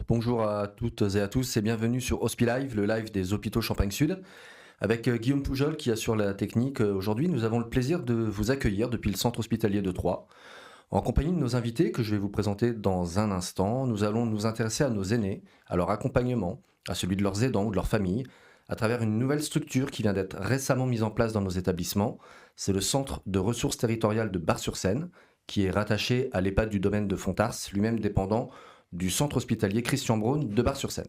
Bonjour à toutes et à tous et bienvenue sur HospiLive, le live des hôpitaux Champagne Sud. Avec Guillaume Poujol qui assure la technique, aujourd'hui nous avons le plaisir de vous accueillir depuis le centre hospitalier de Troyes. En compagnie de nos invités que je vais vous présenter dans un instant, nous allons nous intéresser à nos aînés, à leur accompagnement, à celui de leurs aidants ou de leur famille, à travers une nouvelle structure qui vient d'être récemment mise en place dans nos établissements. C'est le centre de ressources territoriales de Bar-sur-Seine, qui est rattaché à l'EHPAD du domaine de Fontars, lui-même dépendant du centre hospitalier Christian Braun de Bar-sur-Seine.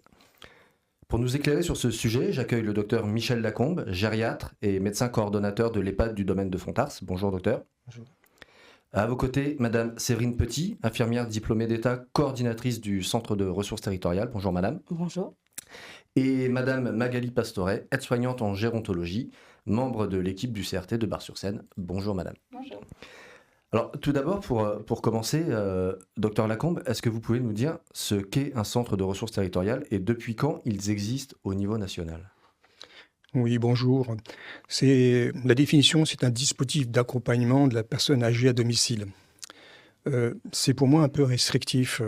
Pour nous éclairer sur ce sujet, j'accueille le docteur Michel Lacombe, gériatre et médecin coordonnateur de l'EHPAD du domaine de Fontars. Bonjour docteur. Bonjour. À vos côtés, Madame Séverine Petit, infirmière diplômée d'État, coordinatrice du Centre de ressources territoriales. Bonjour Madame. Bonjour. Et Madame Magali Pastoret, aide-soignante en gérontologie, membre de l'équipe du CRT de Bar-sur-Seine. Bonjour Madame. Bonjour. Alors tout d'abord, pour commencer, docteur Lacombe, est-ce que vous pouvez nous dire ce qu'est un centre de ressources territoriales et depuis quand ils existent au niveau national ? Oui, bonjour. La définition, c'est un dispositif d'accompagnement de la personne âgée à domicile. C'est pour moi un peu restrictif.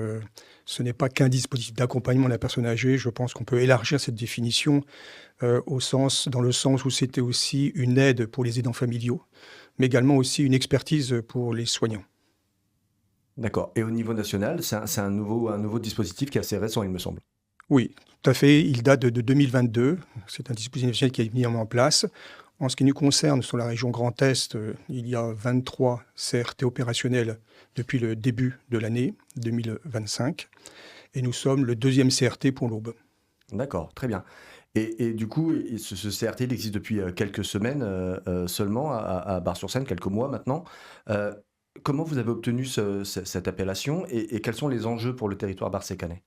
Ce n'est pas qu'un dispositif d'accompagnement de la personne âgée. Je pense qu'on peut élargir cette définition dans le sens où c'était aussi une aide pour les aidants familiaux, mais également aussi une expertise pour les soignants. D'accord. Et au niveau national, c'est un nouveau dispositif qui est assez récent, il me semble. Oui, tout à fait. Il date de 2022. C'est un dispositif national qui est mis en place. En ce qui nous concerne, sur la région Grand Est, il y a 23 CRT opérationnels depuis le début de l'année 2025. Et nous sommes le deuxième CRT pour l'Aube. D'accord, très bien. Et du coup, ce CRT, il existe depuis quelques semaines seulement à Bar-sur-Seine, quelques mois maintenant. Comment vous avez obtenu cette appellation et quels sont les enjeux pour le territoire bar-sécanais ?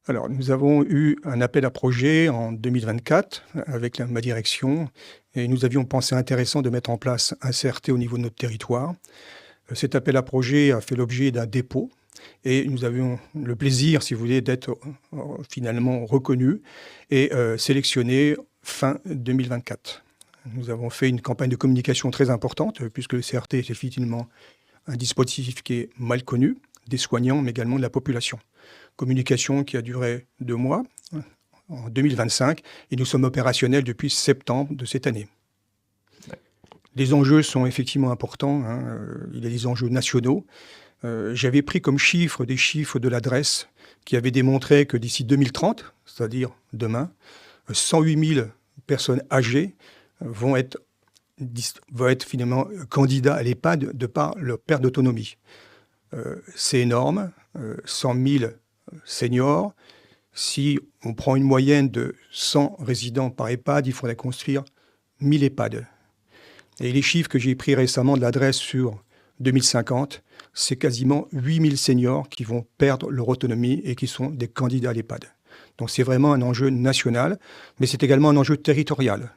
Alors, nous avons eu un appel à projet en 2024 avec ma direction et nous avions pensé intéressant de mettre en place un CRT au niveau de notre territoire. Cet appel à projet a fait l'objet d'un dépôt et nous avions le plaisir, si vous voulez, d'être finalement reconnus et sélectionnés fin 2024. Nous avons fait une campagne de communication très importante puisque le CRT est effectivement un dispositif qui est mal connu des soignants mais également de la population. Communication qui a duré 2 mois, en 2025, et nous sommes opérationnels depuis septembre de cette année. Les enjeux sont effectivement importants, il y a des enjeux nationaux. J'avais pris comme chiffre des chiffres de l'adresse qui avaient démontré que d'ici 2030, c'est-à-dire demain, 108 000 personnes âgées vont être finalement candidats à l'EHPAD de par leur perte d'autonomie. C'est énorme, 100 000 seniors. Si on prend une moyenne de 100 résidents par EHPAD, il faudrait construire 1000 EHPAD. Et les chiffres que j'ai pris récemment de l'adresse sur 2050, c'est quasiment 8000 seniors qui vont perdre leur autonomie et qui sont des candidats à l'EHPAD. Donc c'est vraiment un enjeu national, mais c'est également un enjeu territorial.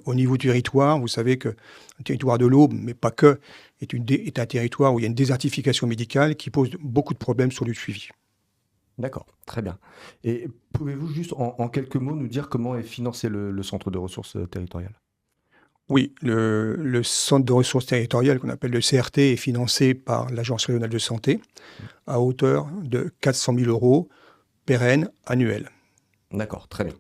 Au niveau du territoire, vous savez que le territoire de l'Aube, mais pas que, est un territoire où il y a une désertification médicale qui pose beaucoup de problèmes sur le suivi. D'accord, très bien. Et pouvez-vous juste en quelques mots nous dire comment est financé le centre de ressources territoriales ? Oui, le centre de ressources territoriales qu'on appelle le CRT est financé par l'Agence régionale de santé à hauteur de 400 000 € pérennes annuels. D'accord, très bien.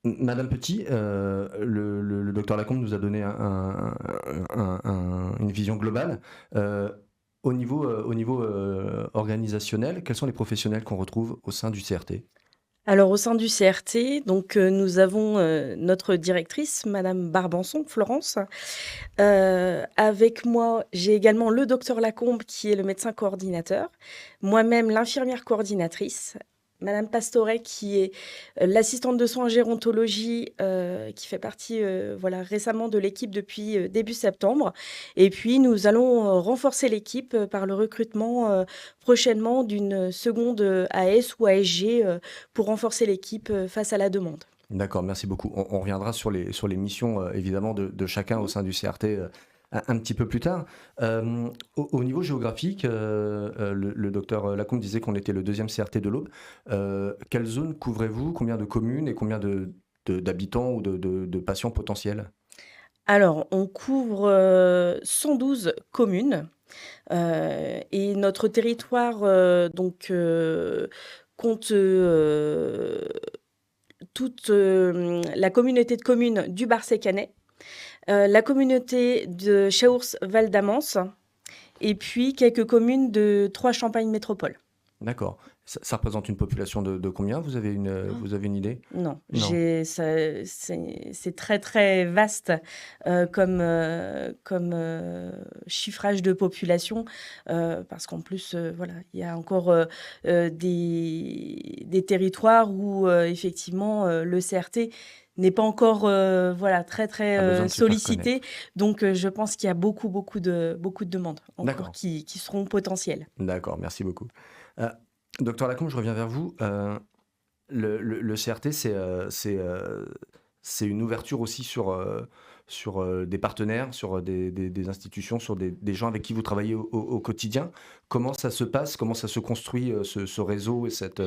Madame Petit, le docteur Lacombe nous a donné une vision globale. Au niveau organisationnel, quels sont les professionnels qu'on retrouve au sein du CRT ? Alors au sein du CRT, donc nous avons notre directrice, Madame Barbanson, Florence. Avec moi, j'ai également le docteur Lacombe qui est le médecin coordinateur, moi-même l'infirmière coordinatrice, Madame Pastoret qui est l'assistante de soins en gérontologie qui fait partie récemment de l'équipe depuis début septembre. Et puis nous allons renforcer l'équipe par le recrutement prochainement d'une seconde AS ou ASG pour renforcer l'équipe face à la demande. D'accord, merci beaucoup. On reviendra sur les missions évidemment de chacun au sein du CRT un petit peu plus tard. Au niveau géographique, le docteur Lacombe disait qu'on était le deuxième CRT de l'Aube. Quelle zone couvrez-vous ? Combien de communes et combien d'habitants ou de patients potentiels ? Alors, on couvre 112 communes Et notre territoire compte toute la communauté de communes du Barset-Canet, la communauté de Chaours-Val-d'Amance et puis quelques communes de Troyes-Champagne Métropole. D'accord. Ça représente une population de combien? Vous avez une idée? Non, Non. c'est très très vaste comme chiffrage de population parce qu'en plus voilà, il y a encore des territoires où effectivement le CRT n'est pas encore voilà très A besoin très de se faire sollicité, connaître. donc je pense qu'il y a beaucoup de demandes encore D'accord. qui seront potentielles. D'accord, merci beaucoup. Docteur Lacombe, je reviens vers vous. Le CRT, c'est une ouverture aussi sur des partenaires, sur des institutions, sur des gens avec qui vous travaillez au quotidien. Comment ça se passe? Comment ça se construit, ce réseau et cette...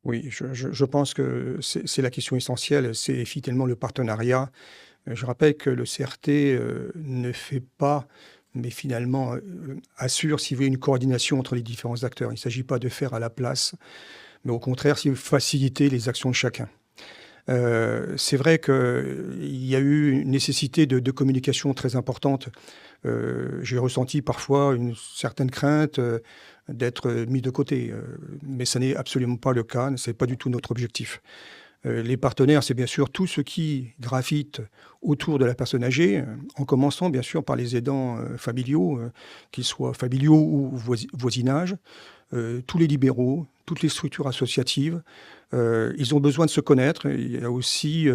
Oui, je pense que c'est la question essentielle, c'est finalement le partenariat. Je rappelle que le CRT ne fait pas, mais finalement assure, si vous voulez, une coordination entre les différents acteurs. Il ne s'agit pas de faire à la place, mais au contraire, c'est faciliter les actions de chacun. C'est vrai qu'il y a eu une nécessité de communication très importante. J'ai ressenti parfois une certaine crainte d'être mis de côté, mais ce n'est absolument pas le cas, ce n'est pas du tout notre objectif. Les partenaires, c'est bien sûr tout ce qui gravite autour de la personne âgée, en commençant bien sûr par les aidants familiaux, qu'ils soient familiaux ou voisinage, tous les libéraux, toutes les structures associatives. Ils ont besoin de se connaître. Il y a aussi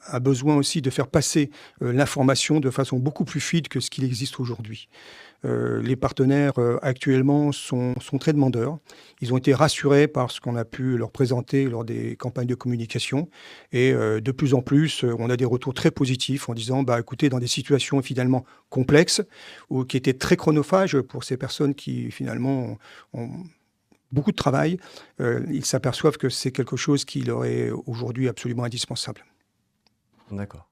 un besoin aussi de faire passer l'information de façon beaucoup plus fluide que ce qu'il existe aujourd'hui. Les partenaires actuellement sont très demandeurs. Ils ont été rassurés par ce qu'on a pu leur présenter lors des campagnes de communication. Et de plus en plus, on a des retours très positifs en disant, écoutez, dans des situations finalement complexes ou qui étaient très chronophages pour ces personnes qui finalement ont beaucoup de travail, ils s'aperçoivent que c'est quelque chose qui leur est aujourd'hui absolument indispensable. D'accord.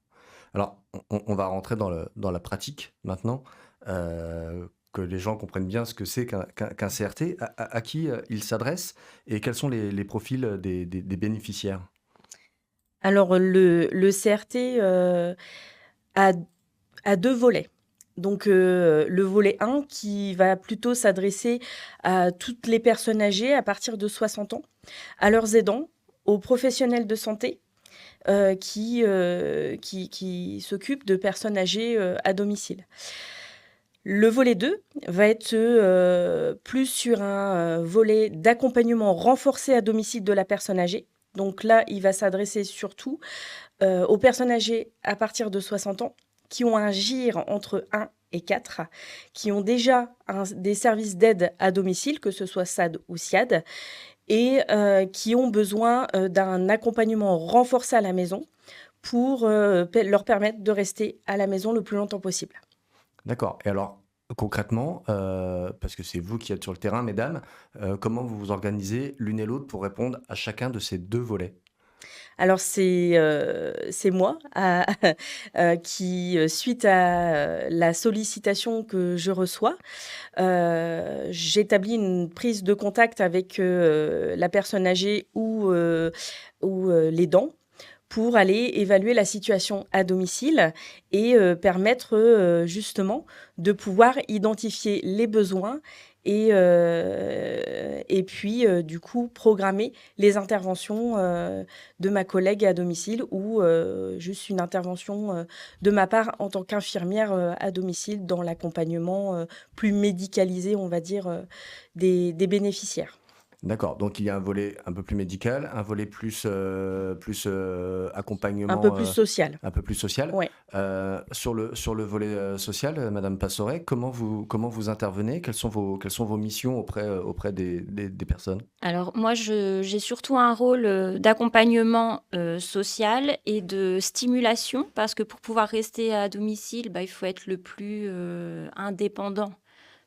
Alors, on va rentrer dans la pratique maintenant, que les gens comprennent bien ce que c'est qu'un CRT, à qui il s'adresse et quels sont les profils des bénéficiaires? Alors le CRT a deux volets. Donc le volet 1 qui va plutôt s'adresser à toutes les personnes âgées à partir de 60 ans, à leurs aidants, aux professionnels de santé qui s'occupent de personnes âgées à domicile. Le volet 2 va être plus sur un volet d'accompagnement renforcé à domicile de la personne âgée. Donc là, il va s'adresser surtout aux personnes âgées à partir de 60 ans qui ont un GIR entre 1 et 4, qui ont déjà des services d'aide à domicile, que ce soit SAD ou SIAD, et qui ont besoin d'un accompagnement renforcé à la maison pour leur permettre de rester à la maison le plus longtemps possible. D'accord. Et alors, concrètement, parce que c'est vous qui êtes sur le terrain, mesdames, comment vous vous organisez l'une et l'autre pour répondre à chacun de ces deux volets? Alors c'est moi qui, suite à la sollicitation que je reçois, j'établis une prise de contact avec la personne âgée ou l'aidant pour aller évaluer la situation à domicile et permettre justement de pouvoir identifier les besoins et puis du coup programmer les interventions de ma collègue à domicile ou juste une intervention de ma part en tant qu'infirmière à domicile dans l'accompagnement plus médicalisé, on va dire, des bénéficiaires. D'accord, donc il y a un volet un peu plus médical, un volet plus Un peu accompagnement, plus social. un peu plus social. Ouais. Sur le volet social, Madame Passoret, comment vous intervenez? Quelles sont vos missions auprès des personnes? Alors moi, j'ai surtout un rôle d'accompagnement social et de stimulation, parce que pour pouvoir rester à domicile, il faut être le plus indépendant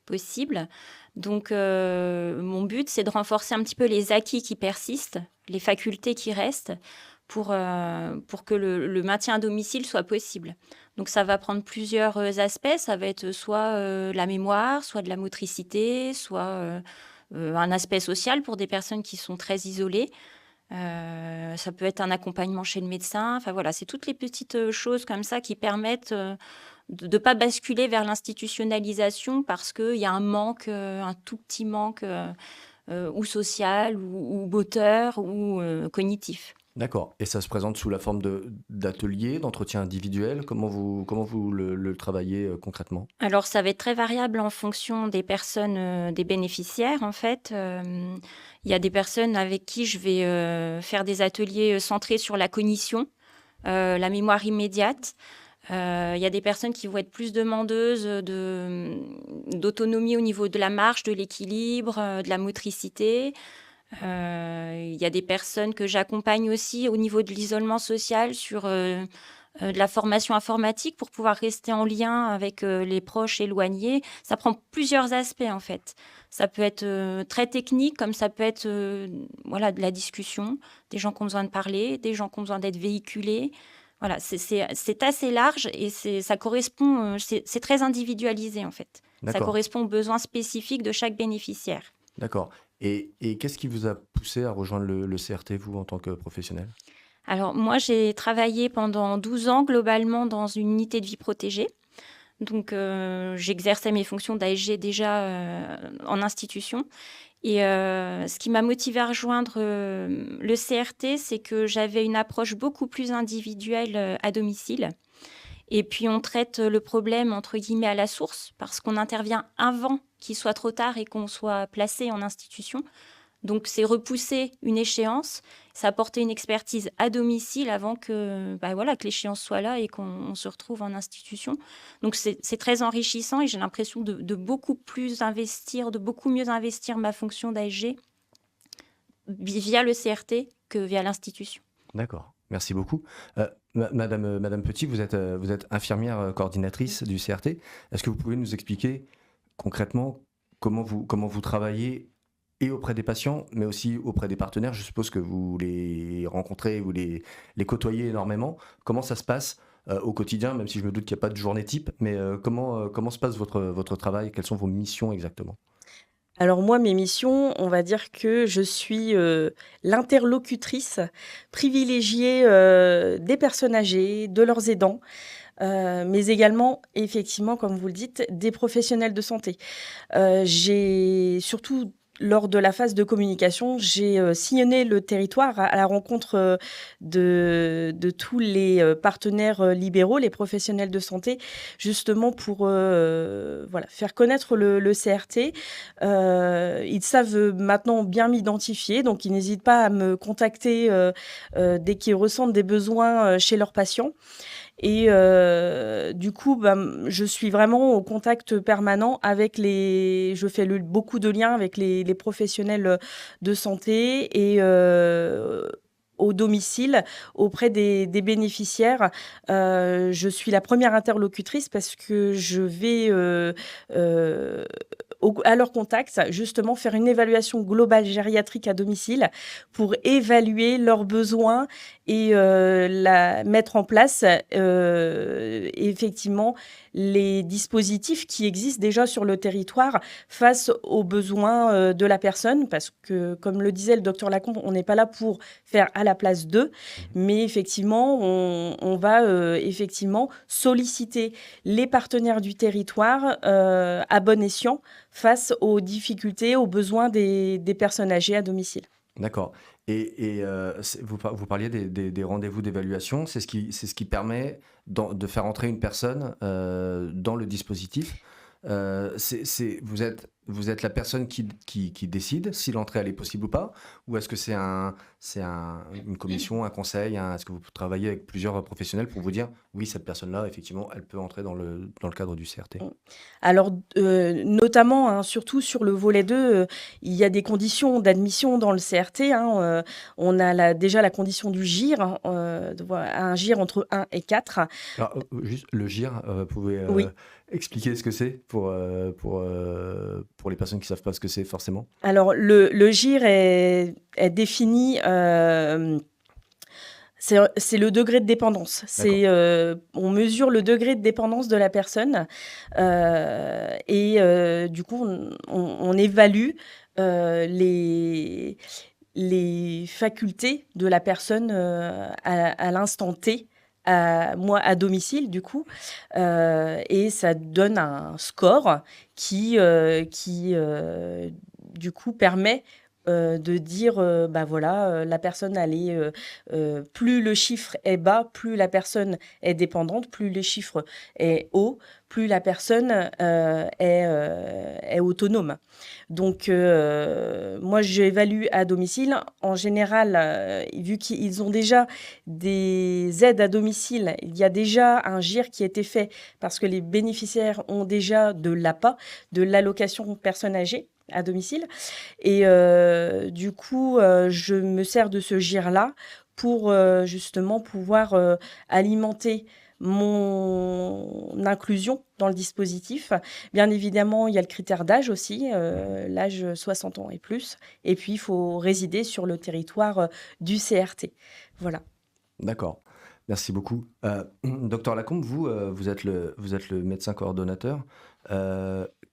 possible. Donc mon but, c'est de renforcer un petit peu les acquis qui persistent, les facultés qui restent, pour que le maintien à domicile soit possible. Donc ça va prendre plusieurs aspects. Ça va être soit la mémoire, soit de la motricité, soit un aspect social pour des personnes qui sont très isolées. Ça peut être un accompagnement chez le médecin. Enfin voilà, c'est toutes les petites choses comme ça qui permettent de ne pas basculer vers l'institutionnalisation parce qu'il y a un manque, un tout petit manque ou social ou moteur ou cognitif. D'accord. Et ça se présente sous la forme d'ateliers, d'entretiens individuels. Comment vous le travaillez concrètement? Alors, ça va être très variable en fonction des personnes, des bénéficiaires, en fait. Il y a des personnes avec qui je vais faire des ateliers centrés sur la cognition, la mémoire immédiate. Il y a des personnes qui vont être plus demandeuses d'autonomie au niveau de la marche, de l'équilibre, de la motricité. Il y a des personnes que j'accompagne aussi au niveau de l'isolement social sur de la formation informatique pour pouvoir rester en lien avec les proches éloignés. Ça prend plusieurs aspects en fait. Ça peut être très technique, comme ça peut être voilà, de la discussion, des gens qui ont besoin de parler, des gens qui ont besoin d'être véhiculés. Voilà, c'est assez large et ça correspond, c'est très individualisé en fait. Ça D'accord. correspond aux besoins spécifiques de chaque bénéficiaire. D'accord. Et qu'est-ce qui vous a poussé à rejoindre le CRT, vous, en tant que professionnel? Alors moi, j'ai travaillé pendant 12 ans globalement dans une unité de vie protégée. Donc j'exerçais mes fonctions d'ASG déjà en institution. Et ce qui m'a motivée à rejoindre le CRT, c'est que j'avais une approche beaucoup plus individuelle à domicile. Et puis on traite le problème entre guillemets à la source parce qu'on intervient avant qu'il soit trop tard et qu'on soit placé en institution. Donc c'est repousser une échéance, ça apporter une expertise à domicile avant que, que l'échéance soit là et qu'on se retrouve en institution. Donc c'est très enrichissant et j'ai l'impression de beaucoup plus investir, de beaucoup mieux investir ma fonction d'ASG via le CRT que via l'institution. D'accord. Merci beaucoup. Madame Petit, vous êtes infirmière coordinatrice du CRT. Est-ce que vous pouvez nous expliquer concrètement comment vous travaillez et auprès des patients, mais aussi auprès des partenaires? Je suppose que vous les rencontrez, vous les côtoyez énormément. Comment ça se passe au quotidien, même si je me doute qu'il n'y a pas de journée type, mais comment se passe votre travail? Quelles sont vos missions exactement? Alors moi, mes missions, on va dire que je suis l'interlocutrice privilégiée des personnes âgées, de leurs aidants, mais également, effectivement, comme vous le dites, des professionnels de santé. J'ai surtout lors de la phase de communication, j'ai sillonné le territoire à la rencontre de tous les partenaires libéraux, les professionnels de santé, justement pour faire connaître le CRT. Ils savent maintenant bien m'identifier, donc ils n'hésitent pas à me contacter dès qu'ils ressentent des besoins chez leurs patients. Et du coup, je suis vraiment au contact permanent avec je fais beaucoup de liens avec les professionnels de santé et au domicile, auprès des bénéficiaires. Je suis la première interlocutrice parce que je vais à leur contact, justement, faire une évaluation globale gériatrique à domicile pour évaluer leurs besoins et mettre en place effectivement les dispositifs qui existent déjà sur le territoire face aux besoins de la personne, parce que, comme le disait le docteur Lacombe, on n'est pas là pour faire à la place d'eux, mais effectivement, on va effectivement solliciter les partenaires du territoire à bon escient face aux difficultés, aux besoins des personnes âgées à domicile. D'accord. Et vous parliez des rendez-vous d'évaluation. C'est ce qui permet de faire entrer une personne dans le dispositif. Vous êtes la personne qui décide si l'entrée elle est possible ou pas, ou est-ce que c'est une commission, un conseil, est-ce que vous travaillez avec plusieurs professionnels pour vous dire oui, cette personne-là, effectivement, elle peut entrer dans le cadre du CRT? Alors, notamment, surtout sur le volet 2, il y a des conditions d'admission dans le CRT. On a déjà la condition du GIR, un GIR entre 1 et 4. Alors, juste le GIR, vous pouvez Oui. expliquer ce que c'est pour les personnes qui ne savent pas ce que c'est forcément? Alors, le GIR est défini C'est le degré de dépendance. On mesure le degré de dépendance de la personne et du coup, on évalue les facultés de la personne à l'instant T, à domicile, du coup. Et ça donne un score qui du coup, permet de dire, bah voilà, la personne, plus le chiffre est bas, plus la personne est dépendante, plus le chiffre est haut, plus la personne est autonome. Donc, moi, j'évalue à domicile. En général, vu qu'ils ont déjà des aides à domicile, il y a déjà un GIR qui a été fait parce que les bénéficiaires ont déjà de l'APA, de l'allocation personne âgée à domicile. Et du coup, je me sers de ce GIR-là pour justement pouvoir alimenter mon inclusion dans le dispositif. Bien évidemment, il y a le critère d'âge aussi, l'âge 60 ans et plus. Et puis, il faut résider sur le territoire du CRT. Voilà. D'accord. Merci beaucoup. Docteur Lacombe, vous êtes le médecin coordonnateur.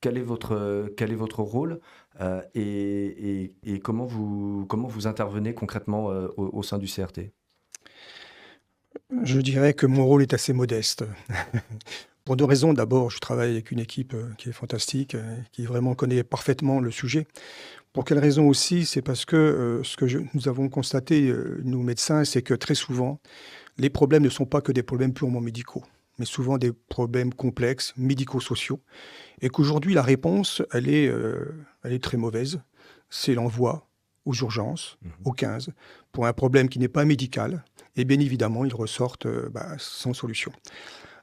Quel est votre rôle et comment vous intervenez concrètement au sein du CRT? Je dirais que mon rôle est assez modeste. Pour 2 raisons. D'abord, je travaille avec une équipe, qui est fantastique, qui vraiment connaît parfaitement le sujet. Pour quelle raison aussi? C'est parce que, nous avons constaté, nous médecins, c'est que très souvent, les problèmes ne sont pas que des problèmes purement médicaux, mais souvent des problèmes complexes, médico-sociaux, et qu'aujourd'hui la réponse, elle est très mauvaise. C'est l'envoi aux urgences, au 15, pour un problème qui n'est pas médical, et bien évidemment, ils ressortent, sans solution.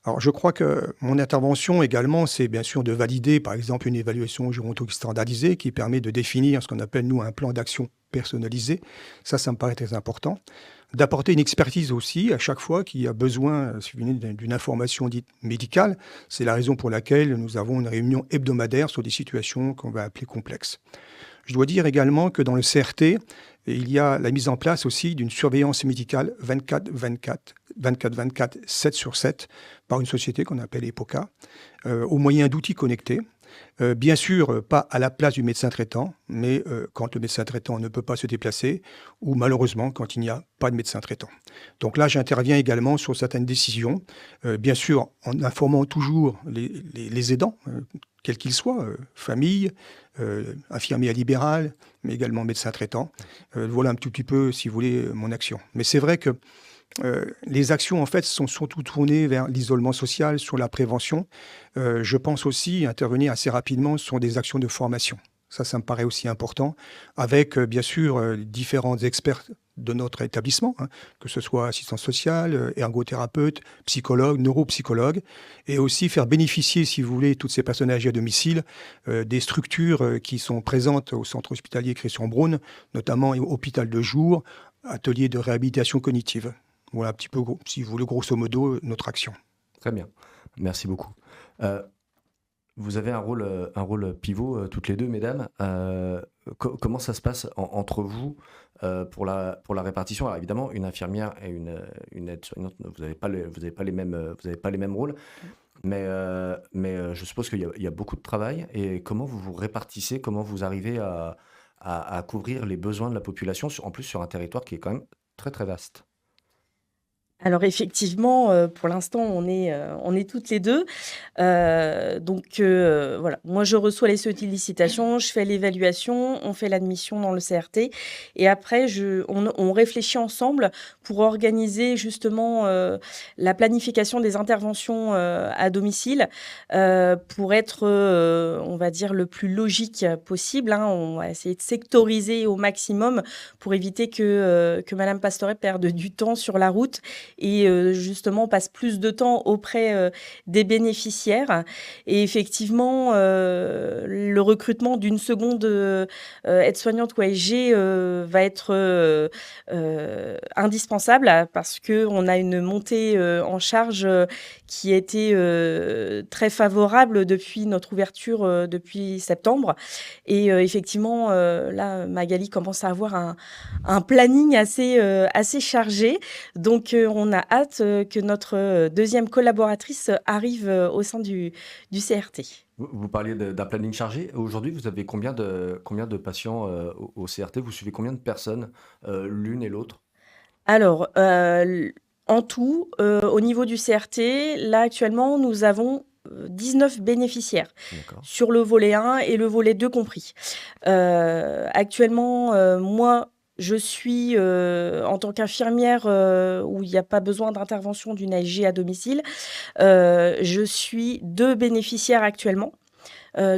Alors, je crois que mon intervention également, c'est bien sûr de valider, par exemple, une évaluation gérontologique standardisée qui permet de définir ce qu'on appelle, nous, un plan d'action personnalisé. Ça me paraît très important. D'apporter une expertise aussi à chaque fois qu'il y a besoin, si vous voulez, d'une information dite médicale. C'est la raison pour laquelle nous avons une réunion hebdomadaire sur des situations qu'on va appeler complexes. Je dois dire également que dans le CRT, il y a la mise en place aussi d'une surveillance médicale 24/24, 7 sur 7, par une société qu'on appelle EPOCA, au moyen d'outils connectés. Bien sûr, pas à la place du médecin traitant, mais quand le médecin traitant ne peut pas se déplacer, ou malheureusement quand il n'y a pas de médecin traitant. Donc là, j'interviens également sur certaines décisions, bien sûr en informant toujours les aidants, quels qu'ils soient, famille, infirmier libéral, mais également médecin traitant. Voilà un tout petit peu, si vous voulez, mon action. Mais c'est vrai que les actions, en fait, sont surtout tournées vers l'isolement social, sur la prévention. Je pense aussi intervenir assez rapidement sur des actions de formation. Ça me paraît aussi important, avec, bien sûr, différents experts de notre établissement, que ce soit assistant social, ergothérapeute, psychologue, neuropsychologue, et aussi faire bénéficier, si vous voulez, toutes ces personnes âgées à domicile, des structures qui sont présentes au centre hospitalier Christian-Braun, notamment hôpital de jour, atelier de réhabilitation cognitive. Voilà un petit peu, si vous voulez, grosso modo, notre action. Très bien. Merci beaucoup. Vous avez un rôle pivot, toutes les deux, mesdames. Comment ça se passe entre vous pour la répartition? Alors évidemment, une infirmière et une aide-soignante, vous n'avez pas les mêmes rôles, mais je suppose qu'il y a beaucoup de travail. Et comment vous vous répartissez? Comment vous arrivez à couvrir les besoins de la population, en plus sur un territoire qui est quand même très très vaste? Alors effectivement, pour l'instant, on est toutes les deux. Donc voilà, moi je reçois les sollicitations, je fais l'évaluation, on fait l'admission dans le CRT et après on réfléchit ensemble pour organiser justement la planification des interventions à domicile pour être, on va dire, le plus logique possible, hein. On va essayer de sectoriser au maximum pour éviter que Madame Pastoret perde du temps sur la route et justement passe plus de temps auprès des bénéficiaires. Et effectivement, le recrutement d'une seconde aide-soignante ou ASG va être indispensable parce qu'on a une montée en charge qui a été très favorable depuis notre ouverture depuis septembre. Et effectivement, là, Magali commence à avoir un planning assez chargé. Donc, on a hâte que notre deuxième collaboratrice arrive au sein du CRT. Vous parliez d'un planning chargé. Aujourd'hui, vous avez combien de patients au CRT? Vous suivez combien de personnes l'une et l'autre? Alors, en tout, au niveau du CRT, là, actuellement, nous avons 19 bénéficiaires D'accord. sur le volet 1 et le volet 2 compris. Actuellement, moi, je suis en tant qu'infirmière où il n'y a pas besoin d'intervention d'une ASG à domicile. Je suis 2 bénéficiaires actuellement,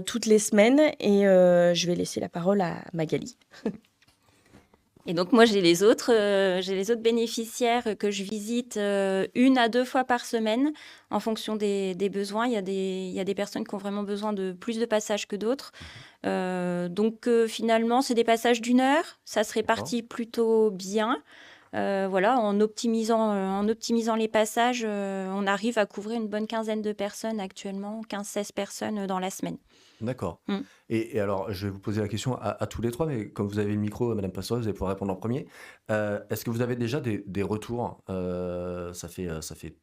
toutes les semaines, et je vais laisser la parole à Magali. Et donc moi, j'ai les autres bénéficiaires que je visite 1 à 2 fois par semaine en fonction des besoins. Il y a des personnes qui ont vraiment besoin de plus de passages que d'autres. Donc finalement, c'est des passages d'1 heure. Ça se répartit plutôt bien. Voilà, en optimisant les passages, on arrive à couvrir une bonne quinzaine de personnes actuellement, 15-16 personnes dans la semaine. D'accord. Mm. Et alors, je vais vous poser la question à tous les trois, mais comme vous avez le micro, Madame Pastorel, vous allez pouvoir répondre en premier. Est-ce que vous avez déjà des retours? Ça fait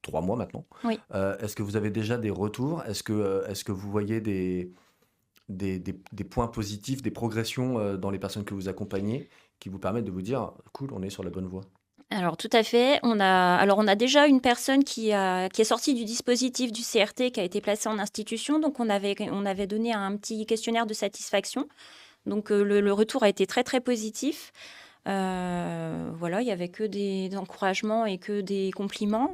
3 mois maintenant. Oui. Est-ce que vous avez déjà des retours? Est-ce que vous voyez des points positifs, des progressions dans les personnes que vous accompagnez qui vous permettent de vous dire, cool, on est sur la bonne voie? Alors tout à fait. On a déjà une personne qui est sortie du dispositif du CRT, qui a été placée en institution. Donc on avait donné un petit questionnaire de satisfaction. Donc le retour a été très très positif. Voilà, il y avait que des encouragements et que des compliments.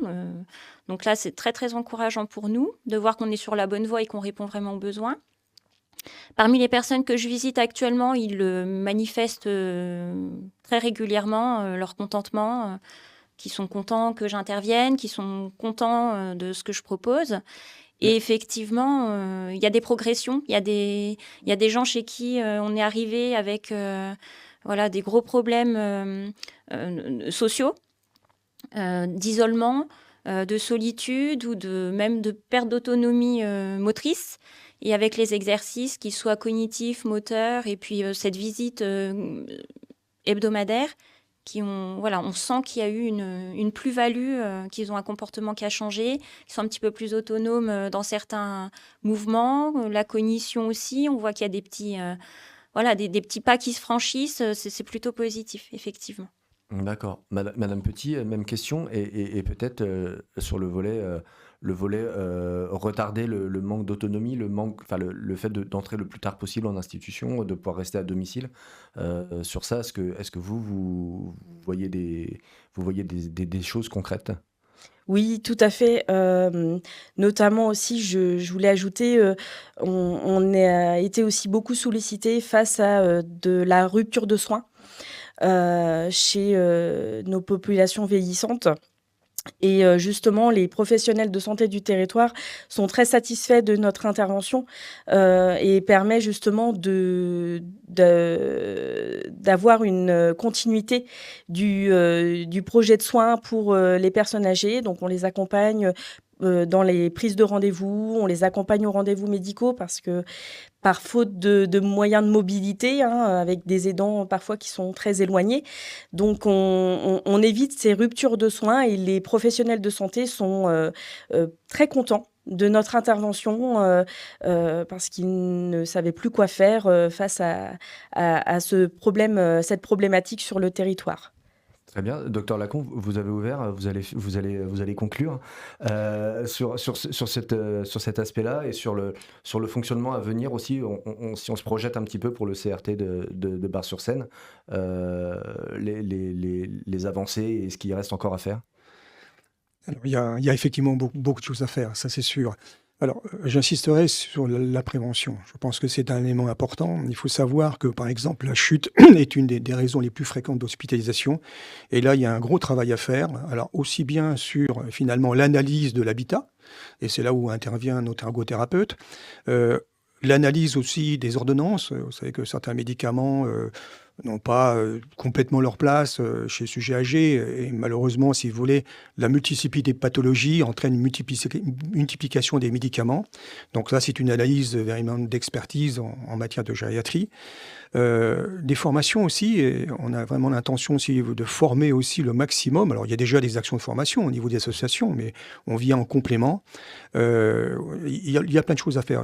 Donc là, c'est très très encourageant pour nous de voir qu'on est sur la bonne voie et qu'on répond vraiment aux besoins. Parmi les personnes que je visite actuellement, ils manifestent très régulièrement leur contentement, qui sont contents que j'intervienne, qui sont contents de ce que je propose. Et effectivement, il y a des progressions. Il y a des gens chez qui on est arrivé avec voilà, des gros problèmes sociaux, d'isolement, de solitude ou même de perte d'autonomie motrice. Et avec les exercices, qu'ils soient cognitifs, moteurs, et puis cette visite hebdomadaire, on sent qu'il y a eu une plus-value, qu'ils ont un comportement qui a changé, qu'ils sont un petit peu plus autonomes dans certains mouvements, la cognition aussi, on voit qu'il y a des petits, des petits pas qui se franchissent, c'est plutôt positif, effectivement. D'accord. Madame Petit, même question, et peut-être sur le volet retarder le manque d'autonomie, le fait d'entrer le plus tard possible en institution, de pouvoir rester à domicile. Sur ça, est-ce que vous voyez des choses concrètes? Oui, tout à fait. Notamment aussi, je voulais ajouter, on a été aussi beaucoup sollicité face à de la rupture de soins chez nos populations vieillissantes. Et justement, les professionnels de santé du territoire sont très satisfaits de notre intervention et permet justement d'avoir une continuité du projet de soins pour les personnes âgées. Donc, on les accompagne dans les prises de rendez-vous, on les accompagne aux rendez-vous médicaux parce que par faute de moyens de mobilité, avec des aidants parfois qui sont très éloignés. Donc on évite ces ruptures de soins et les professionnels de santé sont très contents de notre intervention parce qu'ils ne savaient plus quoi faire face à cette problématique sur le territoire. Très bien, docteur Lacombe, vous avez ouvert, vous allez conclure sur cet aspect-là et sur le fonctionnement à venir aussi. Si on se projette un petit peu pour le CRT de Bar-sur-Seine, les avancées et ce qui reste encore à faire. Alors, il y a effectivement beaucoup de choses à faire, ça c'est sûr. Alors, j'insisterai sur la prévention. Je pense que c'est un élément important. Il faut savoir que, par exemple, la chute est une des raisons les plus fréquentes d'hospitalisation. Et là, il y a un gros travail à faire. Alors, aussi bien sur, finalement, l'analyse de l'habitat, et c'est là où intervient notre ergothérapeute, l'analyse aussi des ordonnances. Vous savez que certains médicaments n'ont pas complètement leur place chez le sujet âgé. Et malheureusement, si vous voulez, la multiplicité de pathologies entraîne une multiplication des médicaments. Donc là, c'est une analyse véritablement d'expertise en matière de gériatrie. Des formations aussi, et on a vraiment l'intention aussi de former aussi le maximum. Alors, il y a déjà des actions de formation au niveau des associations, mais on vient en complément. Il y a plein de choses à faire.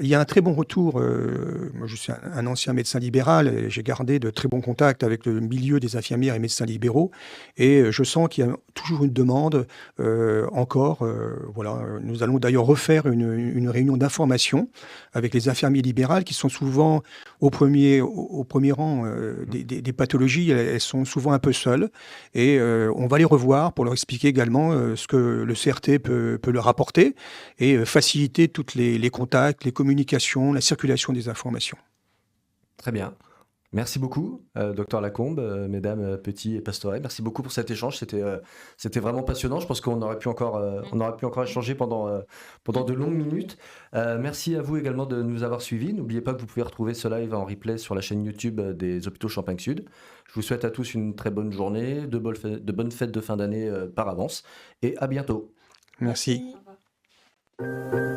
Il y a un très bon retour. Moi, je suis un ancien médecin libéral et j'ai gardé de très bons contacts avec le milieu des infirmières et médecins libéraux. Et je sens qu'il y a toujours une demande encore. Voilà. Nous allons d'ailleurs refaire une réunion d'information avec les infirmiers libérales qui sont souvent au premier rang des pathologies. Elles sont souvent un peu seules. Et on va les revoir pour leur expliquer également ce que le CRT peut leur apporter et faciliter toutes les contacts, les communications, la circulation des informations. Très bien. Merci beaucoup, docteur Lacombe, mesdames Petit et Pastoret. Merci beaucoup pour cet échange. C'était vraiment passionnant. Je pense qu'on aurait pu encore, échanger pendant de longues minutes. Merci à vous également de nous avoir suivis. N'oubliez pas que vous pouvez retrouver ce live en replay sur la chaîne YouTube des Hôpitaux Champagne Sud. Je vous souhaite à tous une très bonne journée, de bonnes fêtes de fin d'année par avance et à bientôt. Merci. Merci.